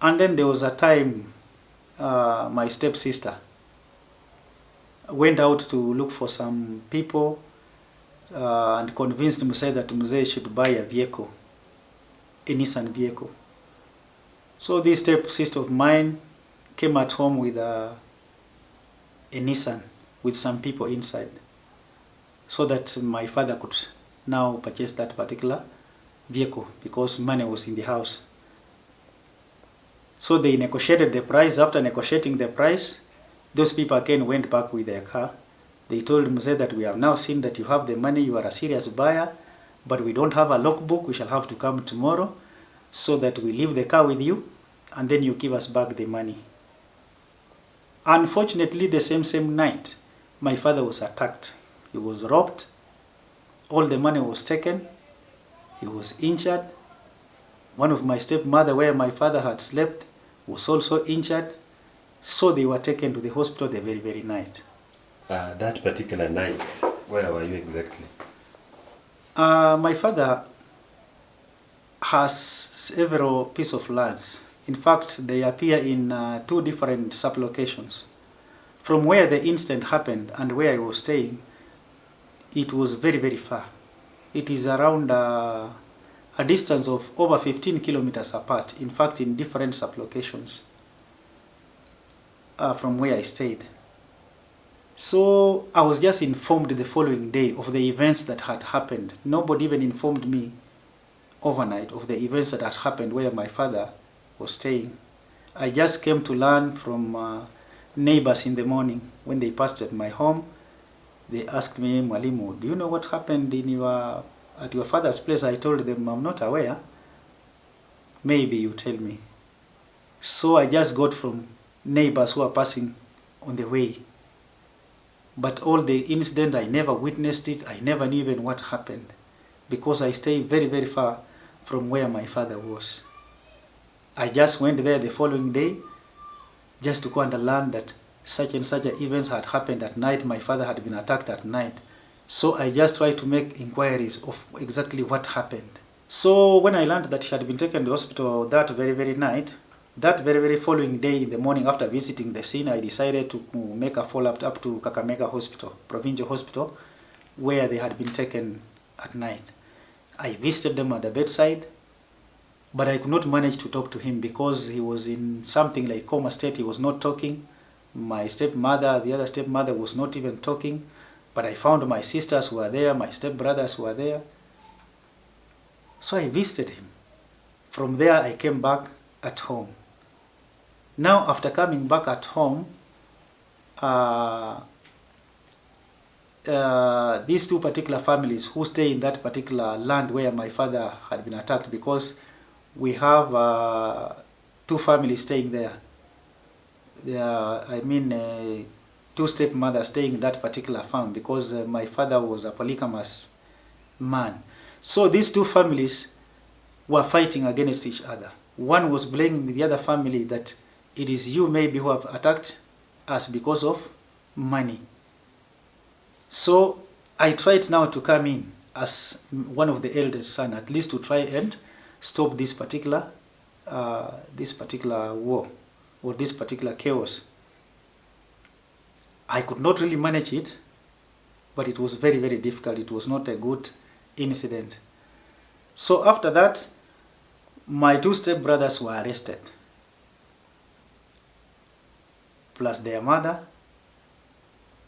And then there was a time my stepsister went out to look for some people and convinced Mzee that Mzee should buy a vehicle, a Nissan vehicle. So this stepsister of mine came at home with a Nissan with some people inside, so that my father could now purchase that particular vehicle because money was in the house. So they negotiated the price. After negotiating the price, those people again went back with their car. They told Mzee that we have now seen that you have the money, you are a serious buyer, but we don't have a logbook, we shall have to come tomorrow so that we leave the car with you and then you give us back the money. Unfortunately, the same night, my father was attacked. He was robbed, all the money was taken, he was injured. One of my stepmother, where my father had slept, was also injured. So they were taken to the hospital the very night. That particular night, where were you exactly? My father has several pieces of lands. In fact, they appear in 2 different sublocations. From where the incident happened and where I was staying, it was very far. It is around a distance of over 15 kilometers apart, in fact in different sublocations from where I stayed. So I was just informed the following day of the events that had happened. Nobody even informed me overnight of the events that had happened where my father was staying. I just came to learn from neighbors in the morning when they passed at my home. They asked me, Mwalimu, do you know what happened at your father's place? I told them, I'm not aware. Maybe you tell me. So I just got from neighbors who are passing on the way. But all the incident, I never witnessed it. I never knew even what happened because I stayed very far from where my father was. I just went there the following day just to go and learn that such and such events had happened at night. My father had been attacked at night. So I just tried to make inquiries of exactly what happened. So when I learned that she had been taken to the hospital that very night, that very following day in the morning after visiting the scene, I decided to make a follow-up up to Kakamega Hospital, Provincial Hospital, where they had been taken at night. I visited them at the bedside, but I could not manage to talk to him because he was in something like coma state. He was not talking. My stepmother, the other stepmother, was not even talking. But I found my sisters were there, my stepbrothers were there. So I visited him. From there, I came back at home. Now, after coming back at home, these 2 particular families who stay in that particular land where my father had been attacked, because we have 2 families staying there. I mean, 2 stepmothers staying in that particular farm because my father was a polygamous man. So these 2 families were fighting against each other. One was blaming the other family that it is you maybe who have attacked us because of money. So I tried now to come in as one of the eldest son, at least to try and stop this particular war or this particular chaos. I could not really manage it, but it was very difficult. It was not a good incident. So after that, my 2 stepbrothers were arrested, plus their mother,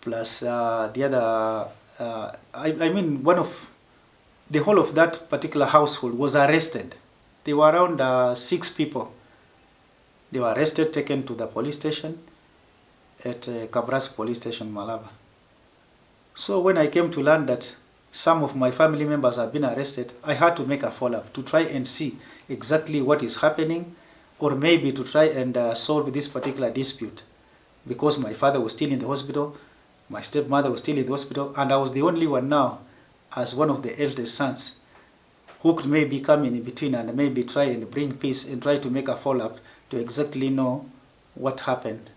plus the other, I mean, the whole of that particular household was arrested. They were around 6 people. They were arrested, taken to the police station at Kabras police station, Malaba. So when I came to learn that some of my family members have been arrested, I had to make a follow-up to try and see exactly what is happening, or maybe to try and solve this particular dispute. Because my father was still in the hospital, my stepmother was still in the hospital, and I was the only one now, as one of the eldest sons, who could maybe come in between and maybe try and bring peace and try to make a follow-up to exactly know what happened.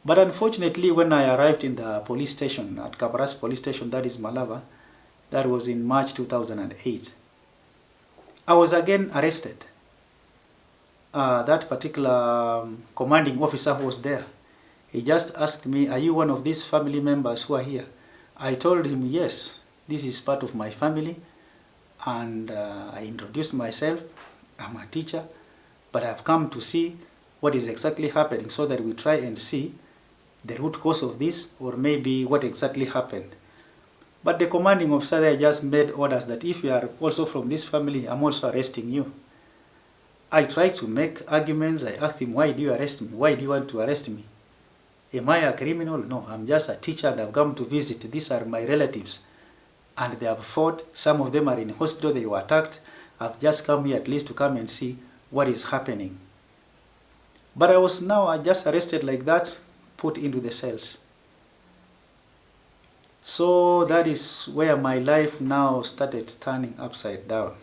But unfortunately, when I arrived in the police station, at Kabras police station, that is Malava, that was in March 2008, I was again arrested. that particular commanding officer who was there, he just asked me, "Are you one of these family members who are here?" I told him, "Yes, this is part of my family." And I introduced myself. I'm a teacher, but I've come to see what is exactly happening so that we try and see the root cause of this, or maybe what exactly happened. But the commanding officer there just made orders that if you are also from this family, I'm also arresting you. I tried to make arguments. I asked him, "Why do you arrest me? Why do you want to arrest me? Am I a criminal? No, I'm just a teacher and I've come to visit. These are my relatives. And they have fought. Some of them are in hospital. They were attacked. I've just come here at least to come and see what is happening." But I was now just arrested like that, put into the cells. So that is where my life now started turning upside down.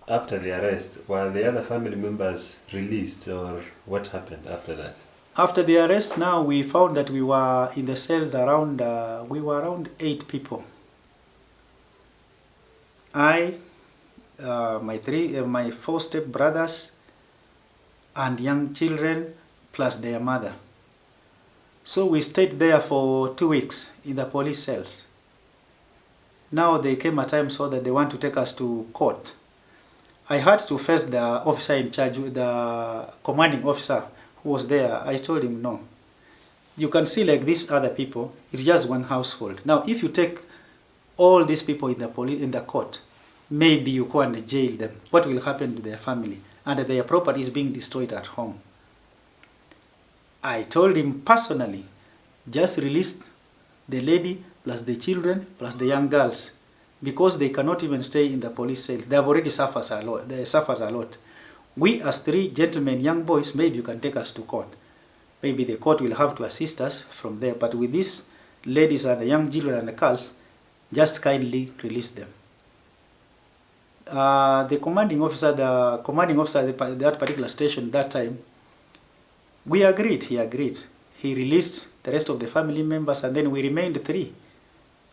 After the arrest, were the other family members released, or what happened after that? After the arrest, now we found that we were in the cells around, around 8 people. I, my 4 step brothers, and young children, plus their mother. So we stayed there for 2 weeks in the police cells. Now they came a time so that they want to take us to court. I had to face the officer in charge, the commanding officer who was there. I told him, "No, you can see like these other people, it's just one household. Now if you take all these people in the court, maybe you go and jail them. What will happen to their family? And their property is being destroyed at home." I told him personally, just release the lady plus the children plus the young girls, because they cannot even stay in the police cells. They have already suffered a lot. They suffered a lot. We as 3 gentlemen, young boys, maybe you can take us to court. Maybe the court will have to assist us from there. But with these ladies and the young children and the girls, just kindly release them. The commanding officer at that particular station that time, we agreed, he agreed. He released the rest of the family members, and then we remained 3.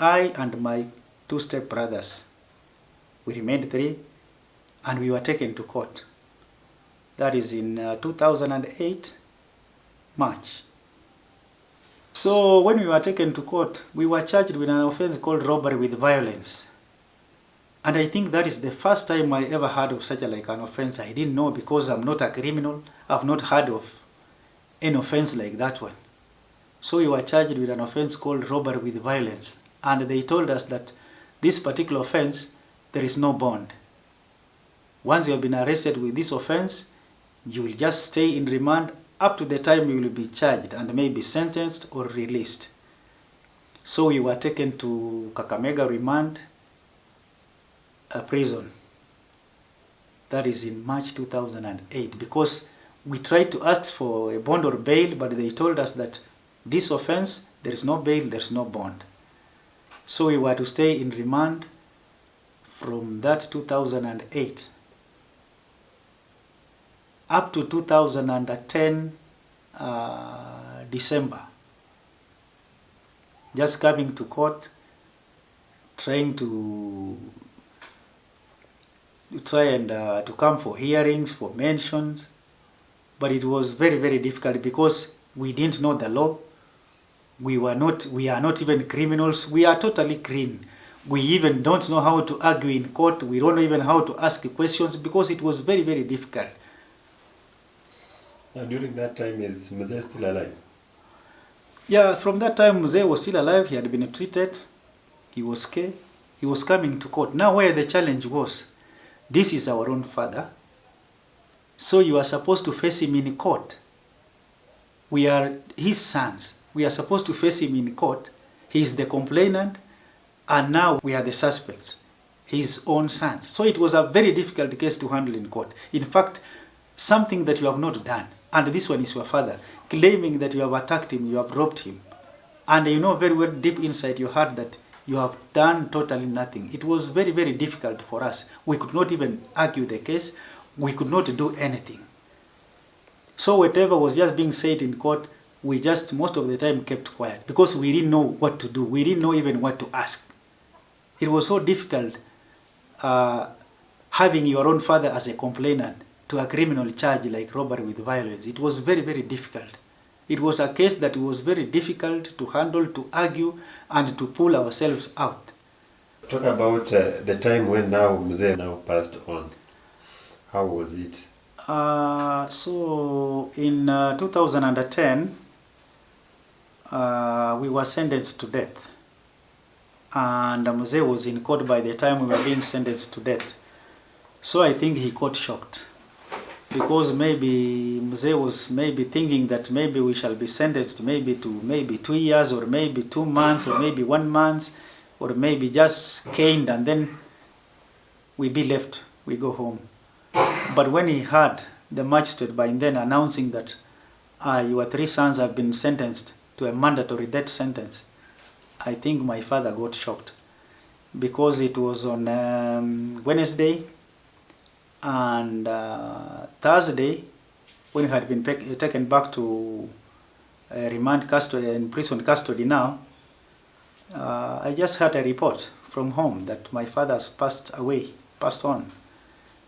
I and my 2 step brothers. We remained 3, and we were taken to court. That is in 2008, March. So when we were taken to court, we were charged with an offense called robbery with violence. And I think that is the first time I ever heard of such an offense. I didn't know, because I'm not a criminal. I've not heard of an offense like that one. So we were charged with an offense called robbery with violence. And they told us that this particular offense, there is no bond. Once you have been arrested with this offense, you will just stay in remand up to the time you will be charged and maybe sentenced or released. So we were taken to Kakamega Remand prison. That is in March 2008, because we tried to ask for a bond or bail, but they told us that this offense, there is no bail, there is no bond. So we were to stay in remand from that 2008 up to 2010 December. Just coming to court, trying to come for hearings, for mentions, but it was very, very difficult because we didn't know the law. We are not even criminals. We are totally clean. We even don't know how to argue in court. We don't know even how to ask questions, because it was very, very difficult. During that time, is Mzee still alive? Yeah, from that time, Mzee was still alive. He had been treated. He was okay. He was coming to court. Now where the challenge was, this is our own father. So you are supposed to face him in court. We are his sons. We are supposed to face him in court. He is the complainant, and now we are the suspects, his own sons. So it was a very difficult case to handle in court. In fact, something that you have not done, and this one is your father, claiming that you have attacked him, you have robbed him, and you know very well deep inside your heart that you have done totally nothing. It was very, very difficult for us. We could not even argue the case. We could not do anything. So whatever was just being said in court, we just most of the time kept quiet, because we didn't know what to do. We didn't know even what to ask. It was so difficult having your own father as a complainant to a criminal charge like robbery with violence. It was very, very difficult. It was a case that was very difficult to handle, to argue, and to pull ourselves out. Talk about the time when now Mzee now passed on. How was it? So in 2010, we were sentenced to death. And Mzee was in court by the time we were being sentenced to death. So I think he got shocked. Because maybe Mzee was maybe thinking that maybe we shall be sentenced maybe to maybe 2 years or maybe 2 months or maybe 1 month or maybe just caned and then we be left, we go home. But when he heard the magistrate by then announcing that your 3 sons have been sentenced to a mandatory death sentence, I think my father got shocked because it was on Wednesday and Thursday when he had been taken back to remand custody and prison custody now. I just had a report from home that my father has passed away, passed on.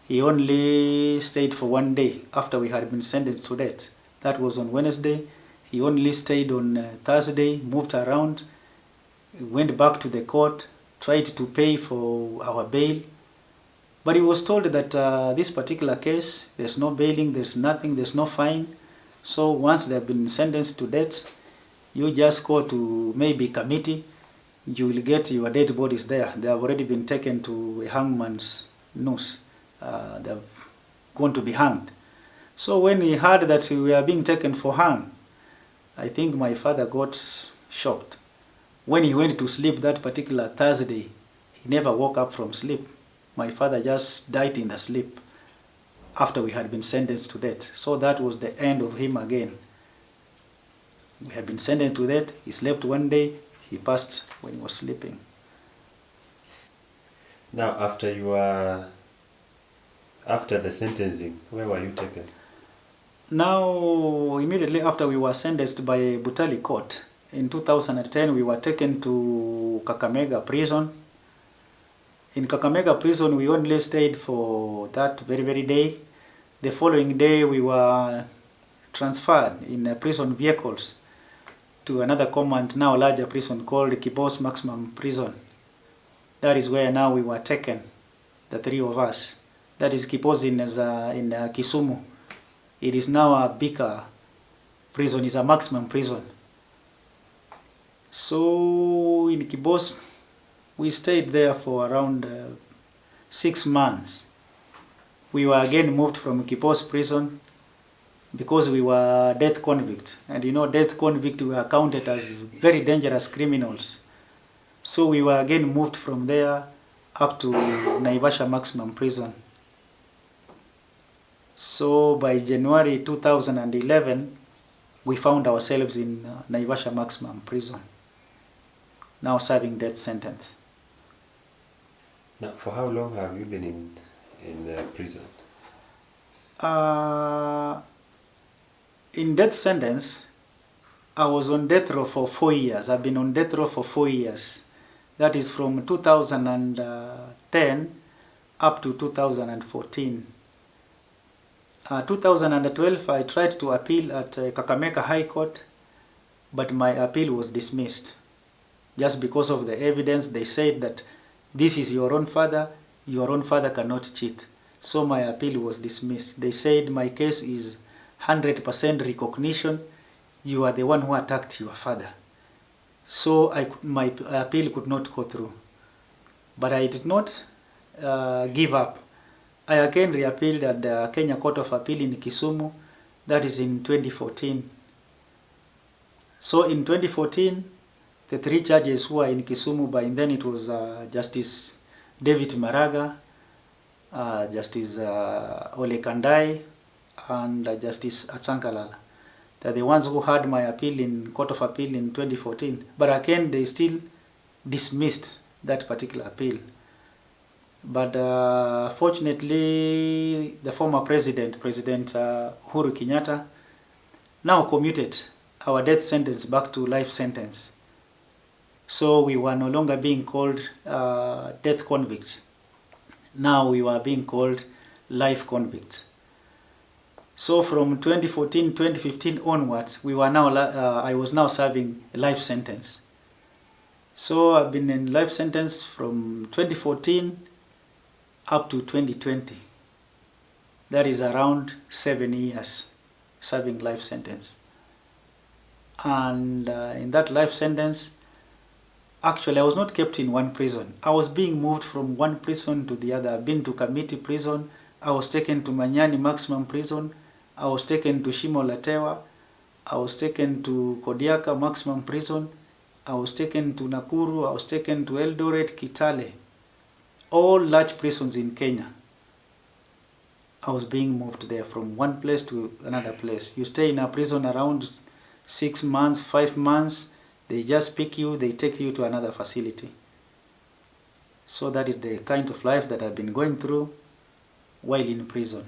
He only stayed for 1 day after we had been sentenced to death. That was on Wednesday. He only stayed on Thursday, moved around, went back to the court, tried to pay for our bail. But he was told that this particular case, there's no bailing, there's nothing, there's no fine. So once they've been sentenced to death, you just go to maybe committee, you will get your dead bodies there. They have already been taken to a hangman's noose. They've gone to be hanged. So when he heard that we were being taken for hang, I think my father got shocked. When he went to sleep that particular Thursday, he never woke up from sleep. My father just died in the sleep after we had been sentenced to death. So that was the end of him again. We had been sentenced to death. He slept 1 day. He passed when he was sleeping. Now, after the sentencing, where were you taken? Now, immediately after we were sentenced by Butali Court, in 2010, we were taken to Kakamega prison. In Kakamega prison, we only stayed for that very, very day. The following day, we were transferred in prison vehicles to another command, now larger prison called Kibos Maximum Prison. That is where now we were taken, the 3 of us. That is Kibos in Kisumu. It is now a bigger prison, it's a maximum prison. So in Kibos, we stayed there for around 6 months. We were again moved from Kibos prison because we were death convicts. And you know, death convicts were counted as very dangerous criminals. So we were again moved from there up to Naivasha Maximum Prison. So by January 2011, we found ourselves in Naivasha Maximum Prison, now serving death sentence. Now, for how long have you been in prison? In death sentence, I was on death row for 4 years. I've been on death row for 4 years. That is from 2010 up to 2014. 2012, I tried to appeal at Kakamega High Court, but my appeal was dismissed. Just because of the evidence, they said that this is your own father cannot cheat. So my appeal was dismissed. They said my case is 100% recognition. You are the one who attacked your father. So my appeal could not go through. But I did not give up. I again reappealed at the Kenya Court of Appeal in Kisumu. That is in 2014. So in 2014, the 3 judges who are in Kisumu, by then it was Justice David Maraga, Justice Ole Kandai, and Justice Atsankalala. They're the ones who had my appeal in Court of Appeal in 2014. But again, they still dismissed that particular appeal. But fortunately, the former President Uhuru Kenyatta, now commuted our death sentence back to life sentence. So we were no longer being called death convicts. Now we were being called life convicts. So from 2014, 2015 onwards, I was now serving a life sentence. So I've been in life sentence from 2014 up to 2020. That is around 7 years serving life sentence. And in that life sentence, actually I was not kept in one prison. I was being moved from one prison to the other. I've been to Kamiti prison, I was taken to Manyani maximum prison, I was taken to Shimo Latewa, I was taken to Kodiaka maximum prison, I was taken to Nakuru, I was taken to Eldoret, Kitale, all large prisons in Kenya. I was being moved there from one place to another place. You stay in a prison around 6 months, 5 months, they just pick you, they take you to another facility. So that is the kind of life that I've been going through while in prison.